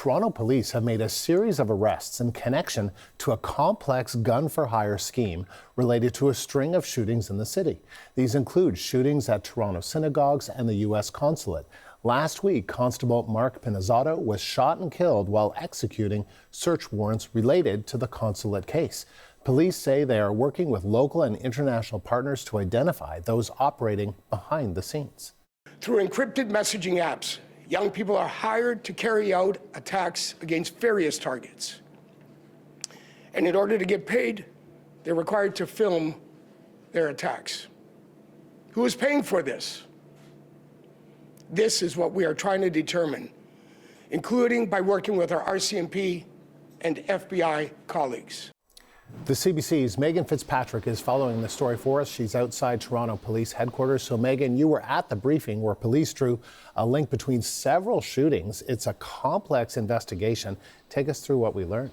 Toronto police have made a series of arrests in connection to a complex gun-for-hire scheme related to a string of shootings in the city. These include shootings at Toronto synagogues and the U.S. Consulate. Last week, Constable Mark Pinizzato was shot and killed while executing search warrants related to the Consulate case. Police say they are working with local and international partners to identify those operating behind the scenes. Through encrypted messaging apps, young people are hired to carry out attacks against various targets. And in order to get paid, they're required to film their attacks. Who is paying for this? This is what we are trying to determine, including by working with our RCMP and FBI colleagues. The CBC's Megan Fitzpatrick is following the story for us. She's outside Toronto Police Headquarters. So, Megan, you were at the briefing where police drew a link between several shootings. It's a complex investigation. Take us through what we learned.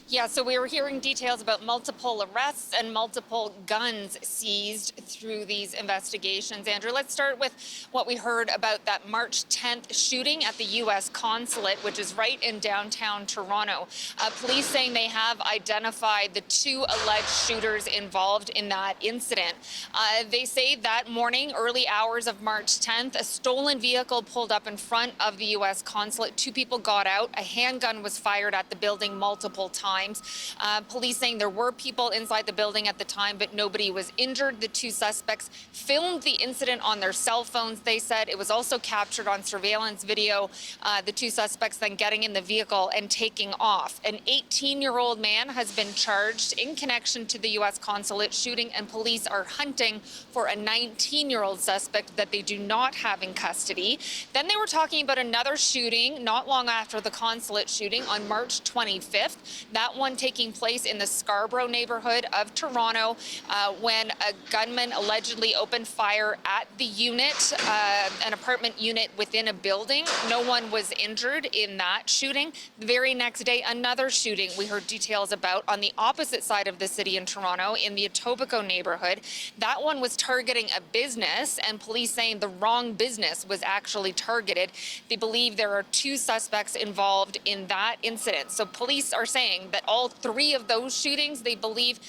Yeah, so we were hearing details about multiple arrests and multiple guns seized through these investigations. Andrew, let's start with what we heard about that March 10th shooting at the U.S. Consulate, which is right in downtown Toronto. Police saying they have identified the two alleged shooters involved in that incident. They say that morning, early hours of March 10th, a stolen vehicle pulled up in front of the U.S. Consulate. Two people got out. A handgun was fired at the building multiple times. Police saying there were people inside the building at the time, but nobody was injured. The two suspects filmed the incident on their cell phones, they said. It was also captured on surveillance video, the two suspects then getting in the vehicle and taking off. An 18-year-old man has been charged in connection to the U.S. Consulate shooting, and police are hunting for a 19-year-old suspect that they do not have in custody. Then they were talking about another shooting not long after the Consulate shooting on March 25th. That one taking place in the Scarborough neighborhood of Toronto when a gunman allegedly opened fire at the unit, an apartment unit within a building. No one was injured in that shooting. The very next day, another shooting we heard details about on the opposite side of the city in Toronto in the Etobicoke neighborhood. That one was targeting a business, and police saying the wrong business was actually targeted. They believe there are two suspects involved in that incident. So police are saying that all three of those shootings, they believe,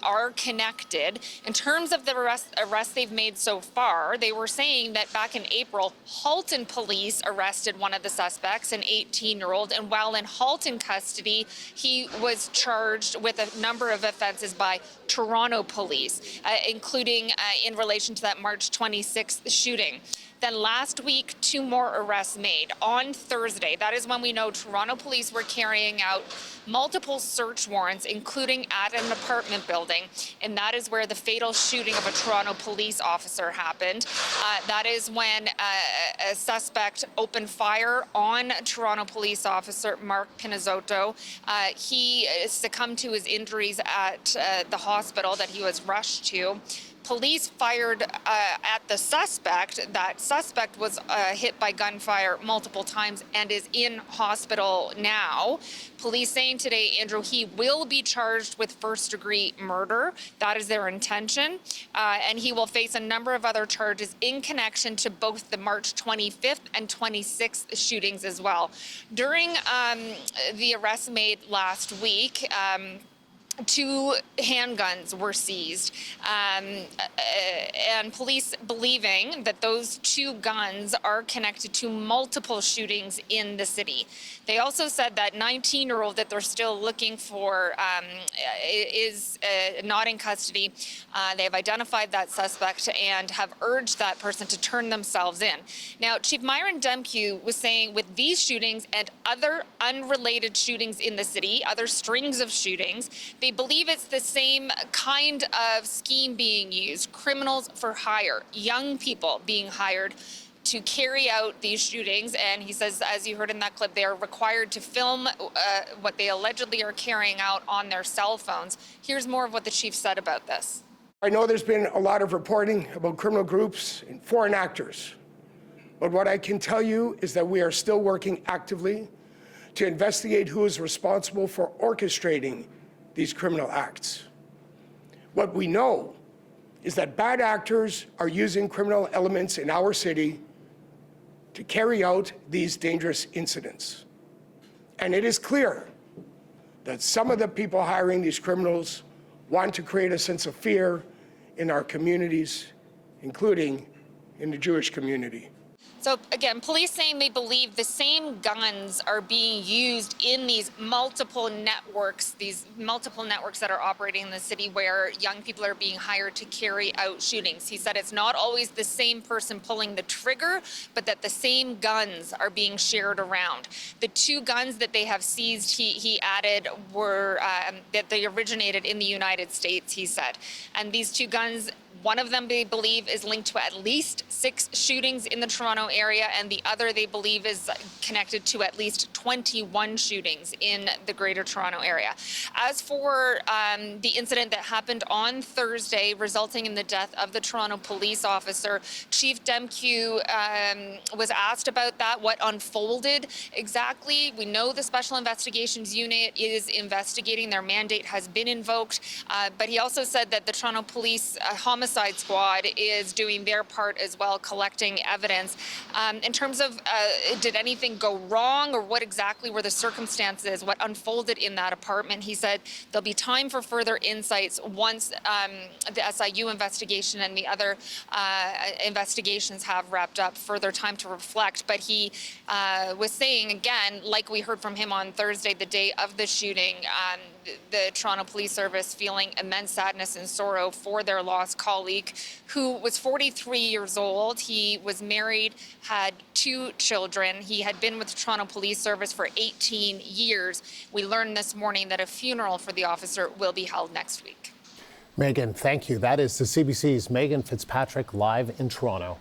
are connected. In terms of the arrests they've made so far, they were saying that back in April, Halton police arrested one of the suspects, an 18-year-old, and while in Halton custody, he was charged with a number of offenses by Toronto police, including in relation to that March 26th shooting. Then last week, two more arrests made. On Thursday, that is when we know Toronto police were carrying out multiple search warrants, including at an apartment building, and that is where the fatal shooting of a Toronto police officer happened. That is when a suspect opened fire on Toronto police officer Mark Pinizzato. He succumbed to his injuries at the hospital that he was rushed to. Police fired at the suspect. That suspect was hit by gunfire multiple times and is in hospital now. Police saying today, Andrew, he will be charged with first-degree murder. That is their intention. And he will face a number of other charges in connection to both the March 25th and 26th shootings as well. During the arrests made last week, two handguns were seized, and police believing that those two guns are connected to multiple shootings in the city. They also said that 19-year-old that they're still looking for is not in custody. They have identified that suspect and have urged that person to turn themselves in. Now, Chief Myron Demkiw was saying with these shootings and other unrelated shootings in the city, other strings of shootings, they believe it's the same kind of scheme being used. Criminals for hire, young people being hired to carry out these shootings. And he says, as you heard in that clip, they are required to film what they allegedly are carrying out on their cell phones. Here's more of what the chief said about this. I know there's been a lot of reporting about criminal groups and foreign actors, but what I can tell you is that we are still working actively to investigate who is responsible for orchestrating these criminal acts. What we know is that bad actors are using criminal elements in our city to carry out these dangerous incidents. And it is clear that some of the people hiring these criminals want to create a sense of fear in our communities, including in the Jewish community. So again, police saying they believe the same guns are being used in these multiple networks that are operating in the city where young people are being hired to carry out shootings. He said it's not always the same person pulling the trigger, but that the same guns are being shared around. The two guns that they have seized, he added, were that they originated in the United States, he said. And these two guns, one of them they believe is linked to at least 6 shootings in the Toronto area, and the other they believe is connected to at least 21 shootings in the Greater Toronto area. As for the incident that happened on Thursday, resulting in the death of the Toronto police officer, Chief Demkiw was asked about that, what unfolded exactly. We know the Special Investigations Unit is investigating. Their mandate has been invoked, but he also said that the Toronto Police Homicide Squad is doing their part as well, collecting evidence. In terms of did anything go wrong, or what exactly were the circumstances, what unfolded in that apartment, he said there'll be time for further insights once the SIU investigation and the other investigations have wrapped up, further time to reflect. But he was saying, again, like we heard from him on Thursday, the day of the shooting, the Toronto Police Service feeling immense sadness and sorrow for their lost colleague, who was 43 years old. He was married, had 2 children. He had been with the Toronto Police Service for 18 years. We learned this morning that a funeral for the officer will be held next week. Megan, thank you. That is the CBC's Megan Fitzpatrick live in Toronto.